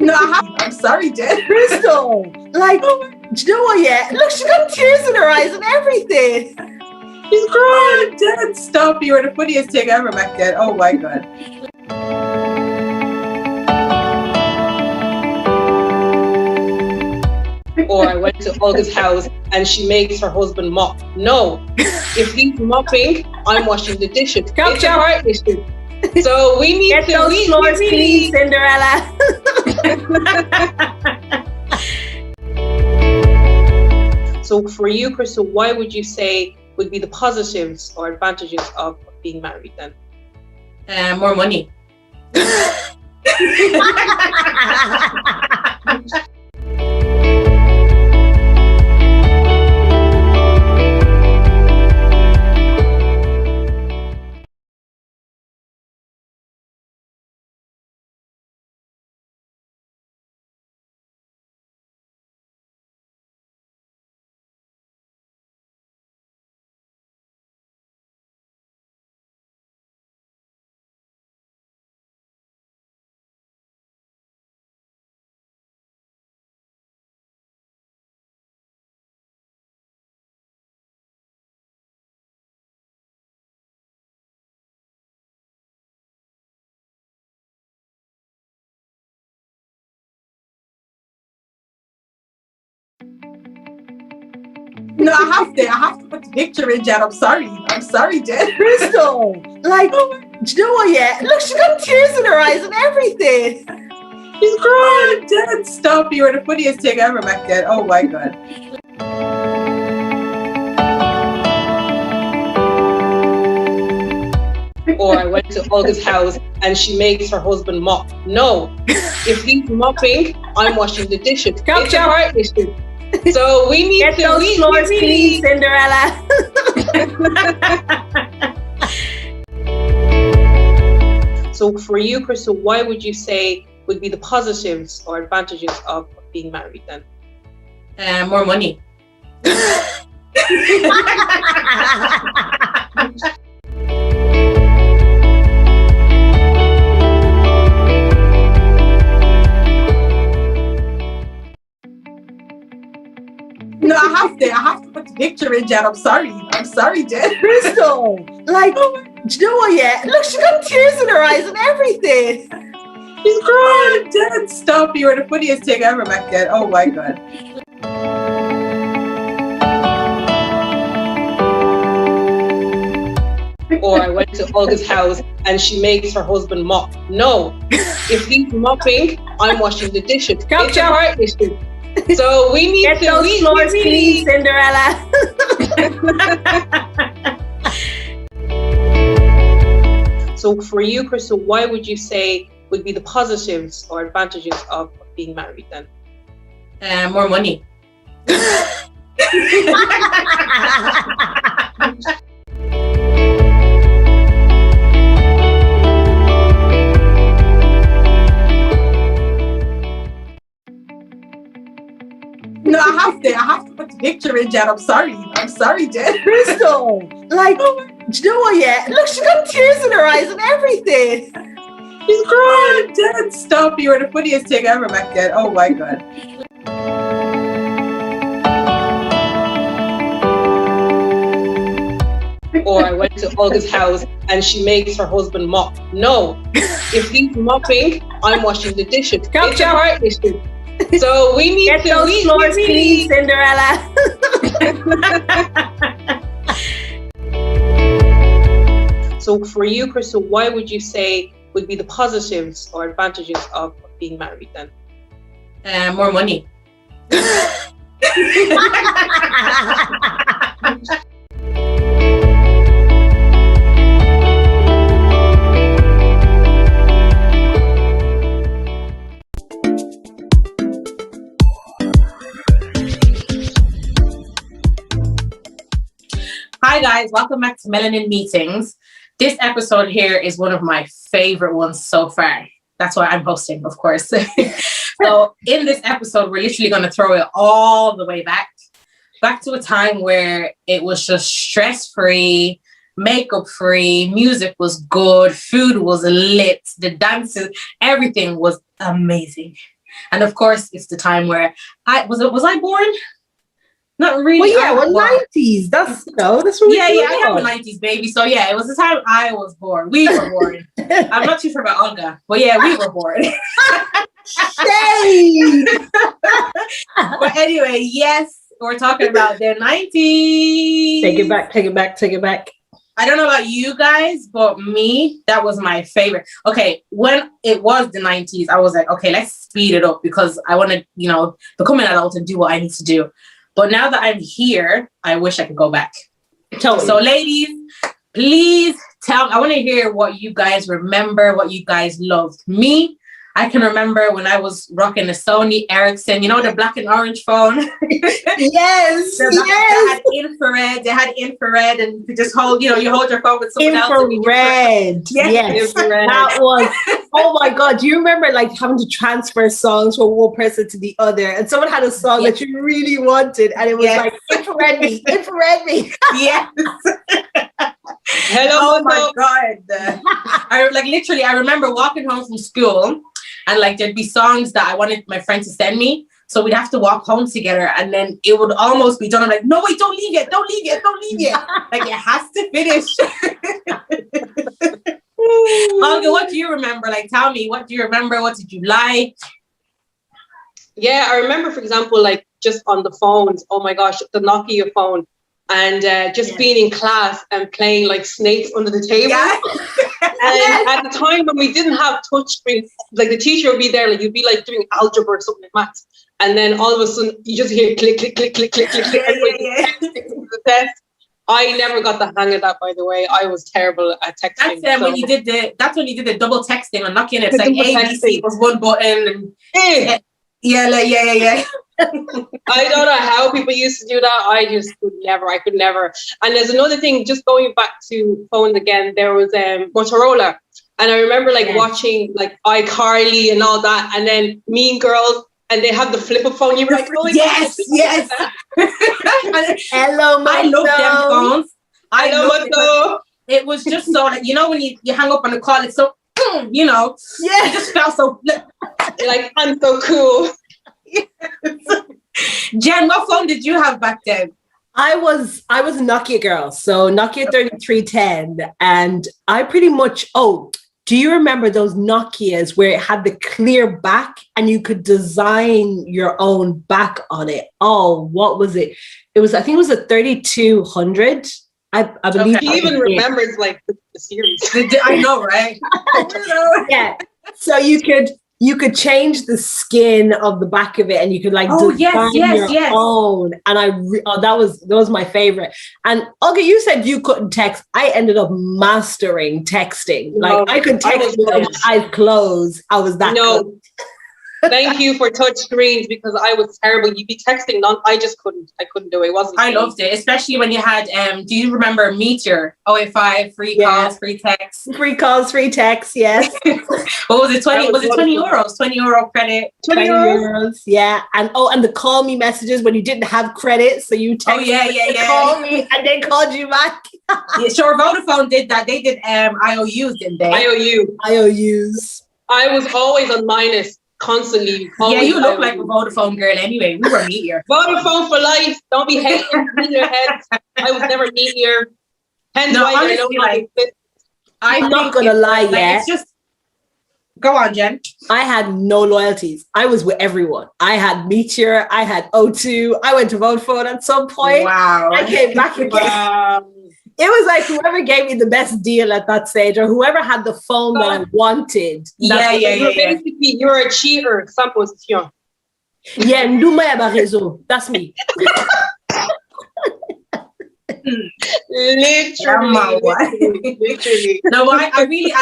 No, I'm sorry, Jen. Crystal, like, do you know what? Yeah, look, she got tears in her eyes and everything. She's crying. Jen, stop. You were the funniest thing ever back then. Oh my God. Or I went to Olga's house and she makes her husband mop. No, if he's mopping, I'm washing the dishes. It's a heart issue. So we need Get to those floors clean, Cinderella. So for you, Crystal, why would you say would be the positives or advantages of being married then? More money. No, I have to put the picture in, Jen. I'm sorry, Jen. Crystal, like, do you know what? Yeah, look, she got tears in her eyes and everything. She's crying. Jen, stop. You were the funniest thing ever back then. Oh my God. Or I went to Olga's house and she makes her husband mop. No, if he's mopping, I'm washing the dishes. It's a heart issue. So we need Get those floors clean, Cinderella. So for you, Crystal, why would you say would be the positives or advantages of being married then? More money. No, I have to put the picture in, Jen. I'm sorry, Jen. Crystal, like, do you know what? Yeah, look, she got tears in her eyes and everything. She's crying. Jen, stop. You were the funniest thing ever back then. Oh my God. Or I went to Olga's house and she makes her husband mop. No, if he's mopping, I'm washing the dishes. It's a heart issue. So we need Get those floors clean, Cinderella. So for you, Crystal, why would you say would be the positives or advantages of being married then? More money. No, I have to put the picture in, Jen. I'm sorry, Jen. Crystal, like, do you know what? Yeah, look, she got tears in her eyes and everything. She's crying. Jen, stop. You were the funniest thing ever back then. Oh my God. Or I went to Olga's house and she makes her husband mop. No, if he's mopping, I'm washing the dishes. It's a heart issue. So we need Get those floors clean, Cinderella. So for you, Crystal, why would you say would be the positives or advantages of being married then? More money. Hi guys, welcome back to Melanin Meetings. This episode here is one of my favorite ones so far. That's why I'm hosting, of course. So in this episode, we're literally going to throw it all the way back to a time where it was just stress-free. makeup free, music was good, food was lit, the dances, everything was amazing. And of course, it's the time where was I born? Not really. Well, yeah, well, 90s. That's that's what yeah, I am a 90s baby. So yeah, it was the time I was born. We were born. I'm not too sure about Olga, but yeah, we were born. But anyway, yes, we're talking about the 90s. Take it back. I don't know about you guys, but me, that was my favorite. Okay, when it was the 90s, I was like, okay, let's speed it up because I want to, become an adult and do what I need to do. But now that I'm here, I wish I could go back. Totally. So ladies, please tell me. I want to hear what you guys remember, what you guys loved. Me, I can remember when I was rocking the Sony Ericsson, the black and orange phone. Yes. They had infrared and you could just hold, you hold your phone with someone else. Infrared. Yes. Infrared. That was, oh my God. Do you remember having to transfer songs from one person to the other? And someone had a song that you really wanted and it was infrared me. Yes. Hello. Oh my God. I remember walking home from school and there'd be songs that I wanted my friend to send me. So we'd have to walk home together and then it would almost be done. I'm like, no, wait, don't leave yet. It has to finish. Olga, what do you remember? Tell me, what do you remember? What did you like? Yeah, I remember, for example, just on the phones, oh my gosh, the Nokia phone. And just being in class and playing snakes under the table. Yeah. And at the time when we didn't have touchscreen, the teacher would be there, you'd be doing algebra or something like maths. And then all of a sudden you just hear click, click, click, click, click, click, click. The test. I never got the hang of that, by the way. I was terrible at texting. That's when you did the double texting on Nokia. It's ABC was one button. And, yeah. I don't know how people used to do that. I could never. And there's another thing, just going back to phones again, there was Motorola. And I remember watching iCarly and all that, and then Mean Girls, and they have the flip-up phone. You were like, oh, yes. Hello, Moto. I love them phones. Hello, Moto. It was just so when you hang up on the call, it's so, it just felt so, I'm so cool. Jen, what phone did you have back then? I was a Nokia girl, so Nokia 3310, and I pretty much, do you remember those Nokias where it had the clear back and you could design your own back on it? Oh, what was it? I think it was a 3200. I believe. He even remembers the series. I know, right? Yeah. So you could change the skin of the back of it and you could design your own. And that was my favorite. And Olga, you said you couldn't text. I ended up mastering texting. I could text with my eyes closed. I was that good. Thank you for touch screens because I was terrible. You'd be texting, I just couldn't. I couldn't do it. It wasn't. I loved it, especially when you had. Do you remember Meteor 085 free calls, free texts? Free calls, free texts. Yes. What was it? 20? Was it 20 euros? 20 euro credit. 20 euros. Yeah. And the call me messages when you didn't have credit, so you text. Call me and they called you back. Yeah, sure. Vodafone did that. They did IOUs, didn't they? IOUs. I was always on minus. Constantly. Yeah, you look like a Vodafone girl anyway. We were Meteor. Vodafone for life. Don't be hating in your head. I was never Meteor. Hence why honestly, I'm not gonna lie, it's just go on, Jen. I had no loyalties. I was with everyone. I had Meteor, I had O2, I went to Vodafone at some point. Wow. I came back again. Wow. It was whoever gave me the best deal at that stage, or whoever had the phone that I wanted. Basically, you're a cheater. Sans position. Yeah, réseau. That's me. Literally. No, I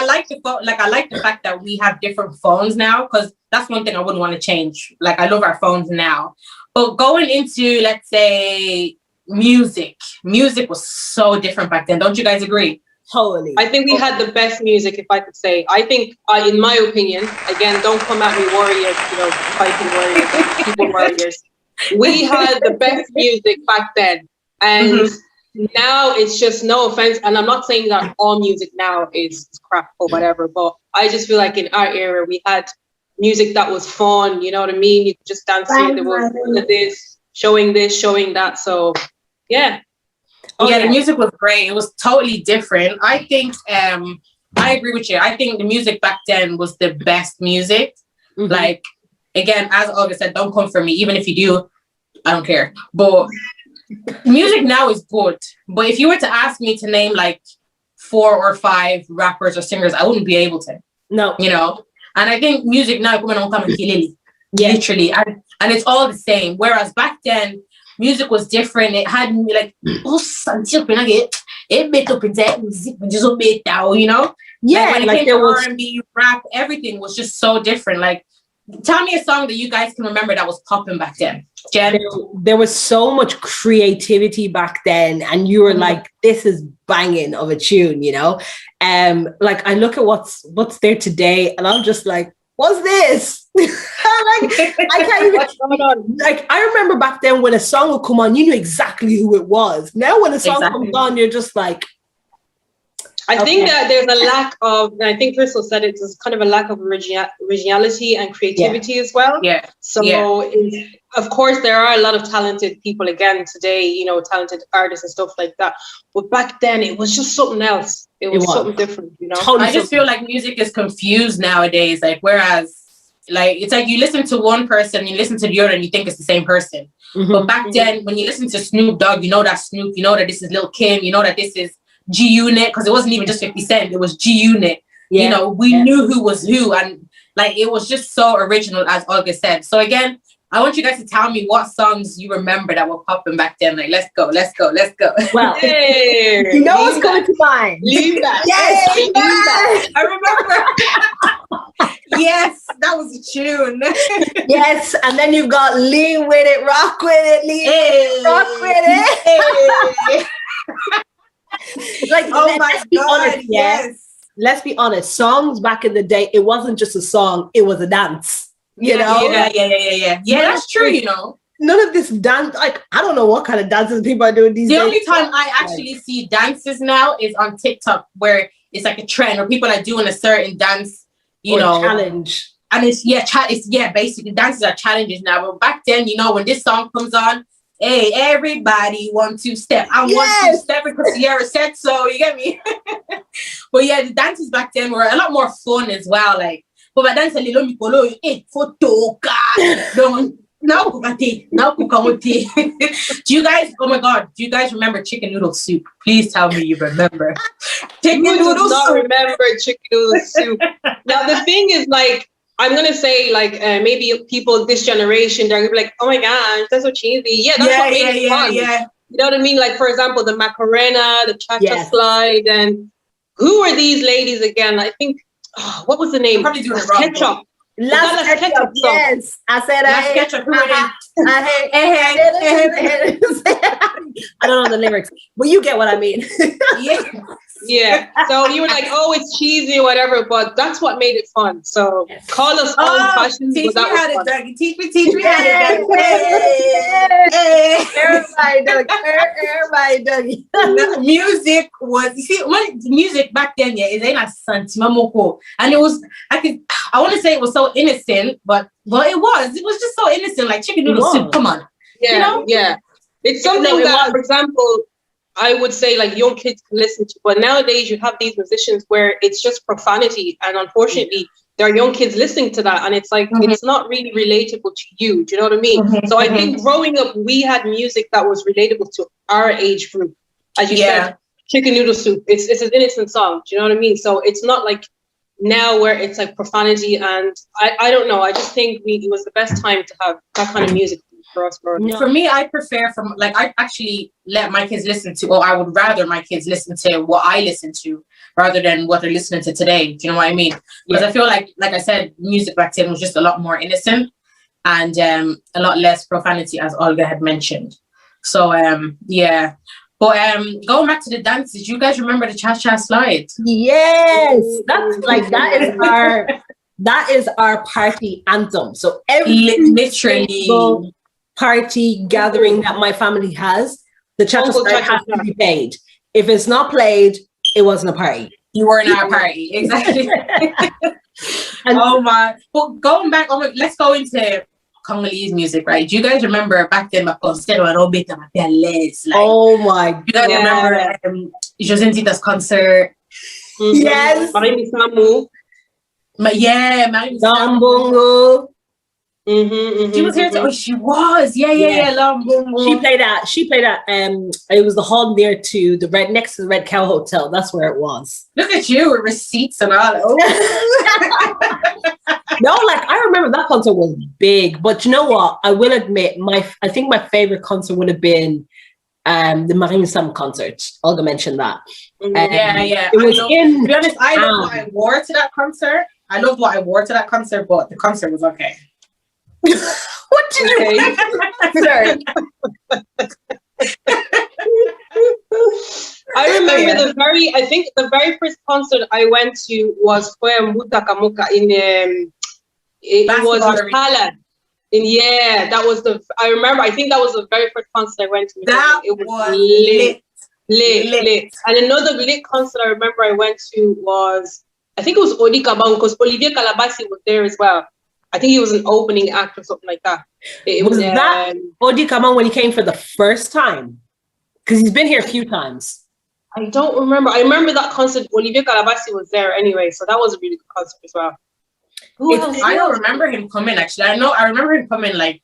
like the phone. I like the fact that we have different phones now, because that's one thing I wouldn't want to change. I love our phones now, but going into, let's say, music was so different back then. Don't you guys agree? Totally. I think we had the best music, if I could say. I think, in my opinion, again, don't come at me warriors, fighting warriors, people warriors. We had the best music back then. And now it's just, no offense, and I'm not saying that all music now is crap or whatever, but I just feel like in our era we had music that was fun, you know what I mean? You could just dance to it. There was this, showing that. So yeah. The music was great. It was totally different. I think I agree with you. I think the music back then was the best music. Mm-hmm. Like, again, as August said, don't come for me. Even if you do, I don't care. But music now is good. But if you were to ask me to name like 4 or 5 rappers or singers, I wouldn't be able to. No. You know? And I think music now, literally. And it's all the same. Whereas back then, music was different. It had like, you know? Yeah, like when it came to R&B, rap, everything was just so different. Like, tell me a song that you guys can remember that was popping back then. Jen? There was so much creativity back then, and you were like, this is banging of a tune, you know? Like, I look at what's there today, and I'm just like, what's this? Like, I can't even. What's going on? Like, I remember back then when a song would come on, you knew exactly who it was. Now, when a song comes on, you're just like, I think that there's a lack of, and I think Crystal said it, there's kind of a lack of originality and creativity as well. Yeah. So, of course, there are a lot of talented people again today, you know, talented artists and stuff like that. But back then, it was just something else. It was something different, you know? I just feel like music is confused nowadays. Like, whereas, like, it's like you listen to one person, you listen to the other, and you think it's the same person. Mm-hmm. But back then, when you listen to Snoop Dogg, you know that's Snoop, you know that this is Lil Kim, you know that this is G-Unit, because it wasn't even just 50 Cent, it was G-Unit. You know, we knew who was who, and like it was just so original, as August said. So again, I want you guys to tell me what songs you remember that were popping back then. Like, let's go. Well, you know what's going to mind. Leave that. Yes, leave that. I remember. Yes, that was a tune. Yes, and then you've got Lean With It, Rock With It, Lean With It, Rock With It. Like, oh my God, yes. Let's be honest. Songs back in the day, it wasn't just a song; it was a dance. You know? Yeah. That's true. You know, none of this dance. Like, I don't know what kind of dances people are doing these days. The only time I actually see dances now is on TikTok, where it's like a trend, or people are doing a certain dance, you know, challenge. And it's basically dances are challenges now. But back then, you know, when this song comes on, hey, everybody 1 2 step. I'm 1 2 step because Sierra said so. You get me? But yeah, the dances back then were a lot more fun as well. Like, but by dance, photo do you guys? Oh my God! Do you guys remember chicken noodle soup? Please tell me you remember. Chicken noodle soup. Remember chicken noodle soup? Now the thing is, like, I'm gonna say, like, maybe people this generation, they're gonna be like, "Oh my gosh, that's so cheesy." Yeah, that's what made it fun. Yeah. You know what I mean? Like, for example, the Macarena, the Cha-Cha slide, and who are these ladies again? I think, what was the name? Probably doing it wrong. Ketchup. Las Ketchup. Yes, I said Las Ketchup. I don't know the lyrics, but you get what I mean. Yeah. So you were like, oh, it's cheesy or whatever, but that's what made it fun. So call us old fashioned. Teach me how to Dougie. Teach me how to Everybody Dougie. Music was, you see, when music back then, is in a santimamoko, and it was, I want to say it was so innocent, but it was just so innocent, like chicken noodle soup. Come on. Yeah. You know? Yeah. It's something that, for example, I would say like young kids can listen to, but nowadays you have these musicians where it's just profanity, and unfortunately there are young kids listening to that, and it's like it's not really relatable to you. Do you know what I mean? So I think growing up, we had music that was relatable to our age group. As you said, chicken noodle soup. It's an innocent song. Do you know what I mean? So it's not like now where it's like profanity, and I don't know. I just think it was the best time to have that kind of music. For me, I prefer I actually let my kids listen to, or I would rather my kids listen to what I listen to rather than what they're listening to today. Do you know what I mean? Because I feel like I said, music back then was just a lot more innocent and a lot less profanity, as Olga had mentioned. So yeah. But going back to the dances, you guys remember the Cha-Cha slide? Yes, that is our party anthem. So every literally party gathering that my family has, The cha-cha has to be played. If it's not played, it wasn't a party. You weren't at a party, exactly. Oh my! Well, going back, let's go into Congolese music, right? Do you guys remember back then? Like, oh my God! You guys remember José Ntita's concert? Mm-hmm. Yes. Marie Samu. Marie Zambongo. She was here. Oh, she was. Yeah. She played at. It was the hall near to the next to the Red Cow Hotel. That's where it was. Look at you with receipts and all. Oh. No, like I remember that concert was big. But you know what? I will admit, I think my favorite concert would have been the Marine Sam concert. Olga mentioned that. Yeah. It was to be honest, I love what I wore to that concert. But the concert was okay. What did you Sorry. I remember I think the very first concert I went to was Mbuta Kamuka in it was in Thailand. That was I think that was the very first concert I went to. It was lit. And another lit concert I remember I went to was, I think it was Odi Kabang, because Olivier Calabasi was there as well. I think he was an opening act or something like that. It was that Odi Kabang when he came for the first time? Because he's been here a few times. I don't remember. I remember that concert. Olivier Calabasi was there anyway, so that was a really good concert as well. I don't remember him coming, actually. I remember him coming like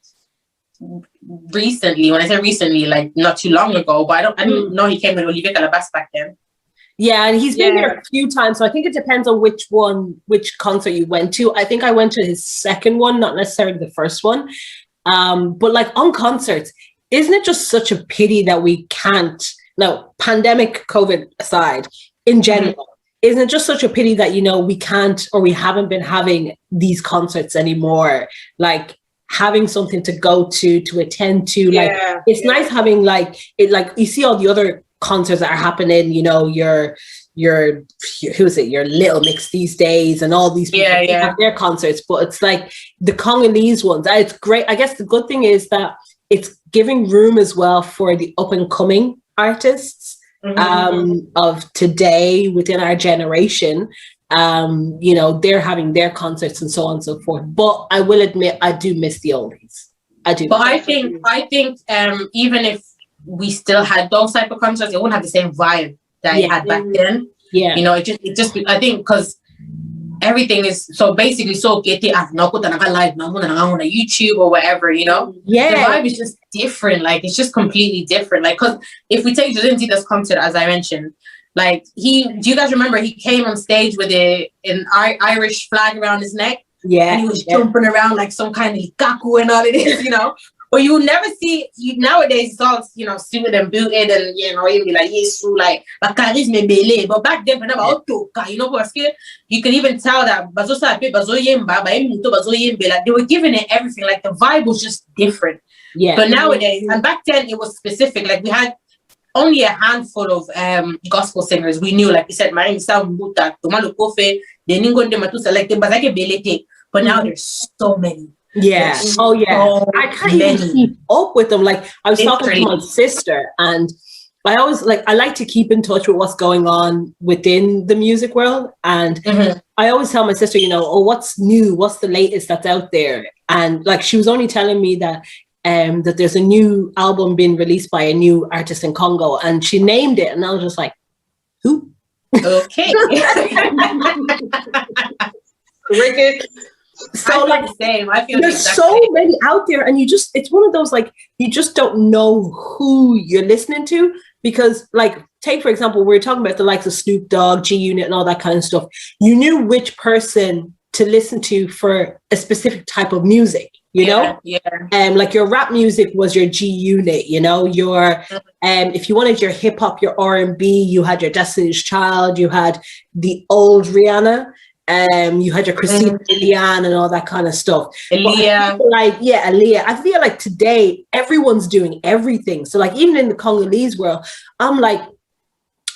recently. When I say recently, like not too long ago, but I didn't know he came with Olivier Calabasi back then. Yeah, and he's been here a few times, so I think it depends on which concert you went to. I think I went to his second one, not necessarily the first one. But like on concerts, isn't it just such a pity that we can't, now, pandemic, COVID aside, in general, isn't it just such a pity that, we can't, or we haven't been having these concerts anymore? Like having something to go to attend to. Like it's nice having you see all the other concerts that are happening, your who is it, your Little Mix these days, and all these people have their concerts, but it's like the Congolese ones. It's great. I guess the good thing is that it's giving room as well for the up and coming artists of today within our generation. They're having their concerts and so on and so forth. But I will admit, I do miss the oldies. I do. But I think even if we still had those type of concerts, it wouldn't have the same vibe that it had back then. Yeah. It just I think because everything is so basically so live on YouTube or whatever, Yeah. The vibe is just different. Like it's just completely different. Like, because if we take José Ntita's concert, as I mentioned, like do you guys remember he came on stage with an Irish flag around his neck? Yeah. And he was jumping around like some kind of kaku and all it is, But you never see nowadays. It's all suited and booted, and you'll be like yes, like charisme belé. But back then, because you can even tell that they were giving it everything. Like the vibe was just different. Yeah. But nowadays, and back then, it was specific. Like we had only a handful of gospel singers we knew. Like you said, Marine Sam, Muta, Tomalo Kofe, Deningo Matusa, like the Bazake Belete. But now there's so many. Yeah. Oh yeah. I can't even keep up with them. Like I was talking to my sister, and I always I like to keep in touch with what's going on within the music world. And I always tell my sister, what's new, what's the latest that's out there. And like she was only telling me that that there's a new album being released by a new artist in Congo, and she named it, and I was just like, who? Okay. Cricket. So like the same. I feel there's so many out there, and it's one of those you just don't know who you're listening to, because take for example, we were talking about the likes of Snoop Dogg, G Unit, and all that kind of stuff. You knew which person to listen to for a specific type of music, Yeah. Like your rap music was your G Unit, your if you wanted your hip hop, your R&B, you had your Destiny's Child, you had the old Rihanna. You had your Christina Milian and all that kind of stuff. Aaliyah. Aaliyah. I feel like today everyone's doing everything. So even in the Congolese world, I'm like,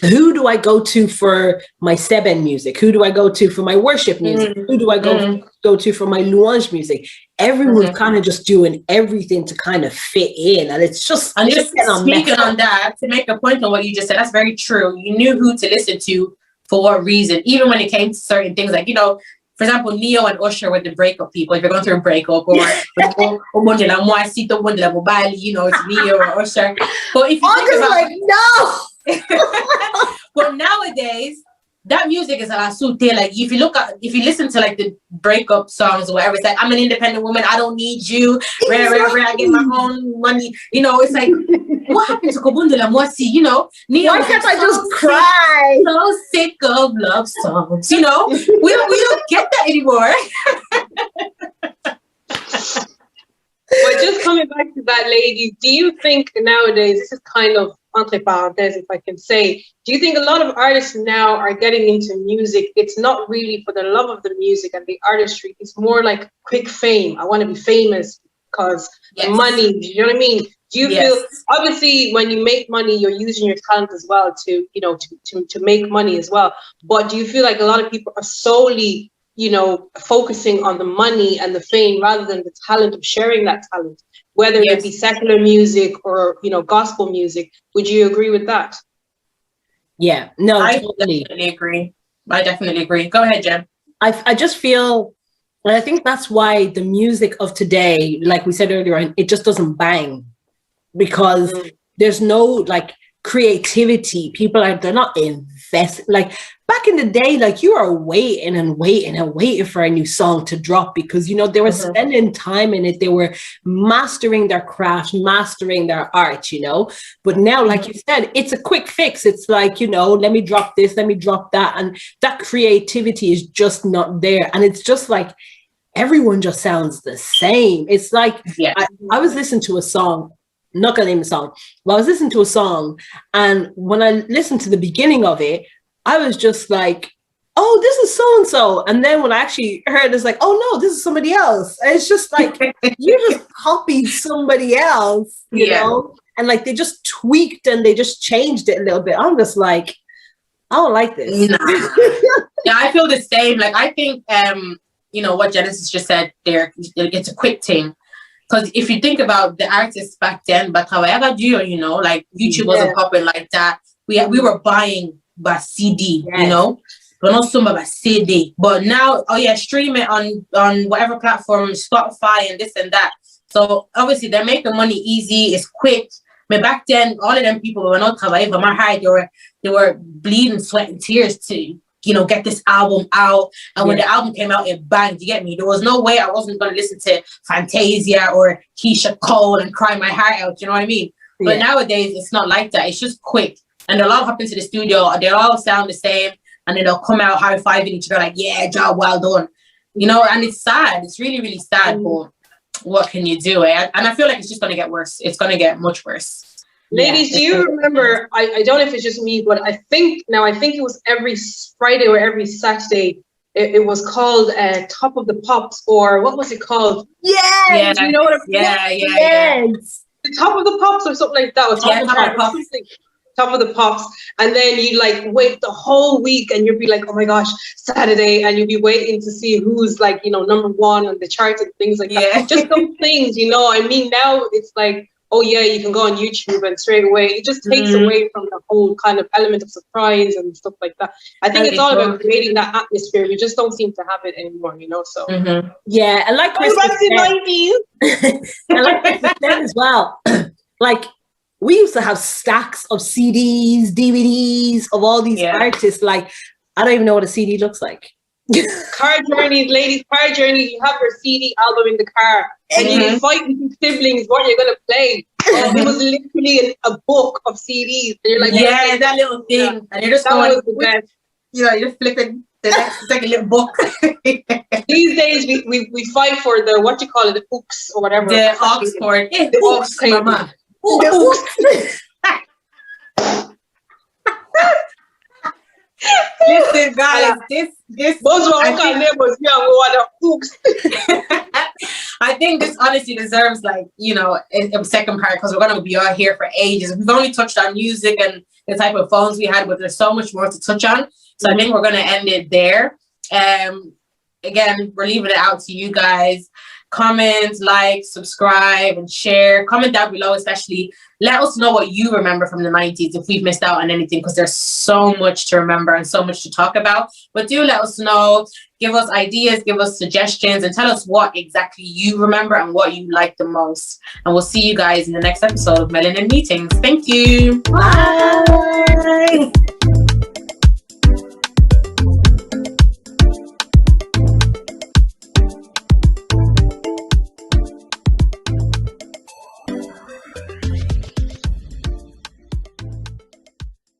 who do I go to for my Seben music? Who do I go to for my worship music? Who do I go to for my louange music? Everyone's kind of just doing everything to kind of fit in. And it's just... And just speaking on that, to make a point on what you just said, that's very true. You knew who to listen to for what reason, even when it came to certain things. Like, you know, for example, Neo and Usher were the breakup people. If you're going through a breakup, or you know, it's Neo or Usher. But if you think about, like, no. But nowadays, that music is a la suite. Like, if you listen to like the breakup songs or whatever, it's like, I'm an independent woman, I don't need you. Exactly. I get my own money. You know, it's like, what happened to Kobundula Mwasi? You know, Neo, why can't I just cry? So sick of love songs. You know, we don't get that anymore. But just coming back to that, ladies, do you think nowadays, this is kind of entre parenthèses, if I can say, do you think a lot of artists now are getting into music? It's not really for the love of the music and the artistry. It's more like quick fame. I want to be famous because money, you know what I mean? Do you feel, obviously, when you make money, you're using your talent as well to, you know, to make money as well. But do you feel like a lot of people are solely, you know, focusing on the money and the fame rather than the talent of sharing that talent, whether it be secular music or, you know, gospel music? Would you agree with that? Yeah, no, I totally. definitely agree. Go ahead, Jen. I just feel, and I think that's why the music of today, like we said earlier, it just doesn't bang, because there's no like creativity. People they're not invested. Like back in the day, like you are waiting and waiting and waiting for a new song to drop, because, you know, they were spending time in it. They were mastering their craft, mastering their art, you know. But now, like you said, it's a quick fix. It's like, you know, let me drop this, let me drop that. And that creativity is just not there. And it's just like, everyone just sounds the same. It's like, I was listening to a song, not gonna name the song, but I was listening to a song, and when I listened to the beginning of it, I was just like, oh, this is so-and-so. And then when I actually heard, it's like, oh no, this is somebody else. And it's just like, you just copied somebody else, you know? And like, they just tweaked and they just changed it a little bit. I'm just like, I don't like this. Nah. Yeah, I feel the same. Like, I think, you know, what Genesis just said there, it's a quick thing. Because if you think about the artists back then, but however, you know, like YouTube wasn't popping like that. We were buying by CD, you know, but not so much by CD. But now, stream it on whatever platform, Spotify and this and that. So obviously they're making money easy. It's quick. But back then, all of them people were not travailler. My heart, they were bleeding sweat and tears to, you know, get this album out. And when the album came out, it banged. You get me? There was no way I wasn't going to listen to Fantasia or Keisha Cole and cry my heart out. You know what I mean? But nowadays, it's not like that. It's just quick. And they'll all hop into the studio. They all sound the same. And then they'll come out high-fiving each other like, yeah, job well done. You know, and it's sad. It's really, really sad. But what can you do? And I feel like it's just going to get worse. It's going to get much worse. Ladies, do you remember, I don't know if it's just me, but I think it was every Friday or every Saturday, it was called Top of the Pops, or what was it called? Yes! You know what I'm Yes! The Top of the Pops or something like that. Or Top of the Pops. Top of the Pops. And then you like wait the whole week and you'd be like, oh my gosh, Saturday, and you'd be waiting to see who's like, you know, number one on the charts and things like that. Just those things, you know. I mean, now it's like, oh yeah, you can go on YouTube and straight away, it just takes away from the whole kind of element of surprise and stuff like that. I think it's all about creating that atmosphere. We just don't seem to have it anymore, you know, so. Yeah, and like Chris said, and like Chris said as well, like, we used to have stacks of CDs, DVDs of all these artists. Like, I don't even know what a CD looks like. Car journeys, ladies, car journeys. You have your CD album in the car, and you fight with your siblings what you're gonna play. It was literally a book of CDs. And you're like, that little thing, and you're just going, you know, you're flipping the next. It's like a little book. These days, we fight for the what you call it, the hooks or whatever. The Oxford, the hooks, mama. Listen, guys, this I think this honestly deserves like, you know, a second part because we're going to be out here for ages. We've only touched on music and the type of phones we had, but there's so much more to touch on. So I think we're going to end it there. Again, we're leaving it out to you guys. Comment, like, subscribe, and share. Comment down below, especially. Let us know what you remember from the 90s if we've missed out on anything, because there's so much to remember and so much to talk about. But do let us know. Give us ideas, give us suggestions, and tell us what exactly you remember and what you like the most. And we'll see you guys in the next episode of Melanin Meetings. Thank you. Bye.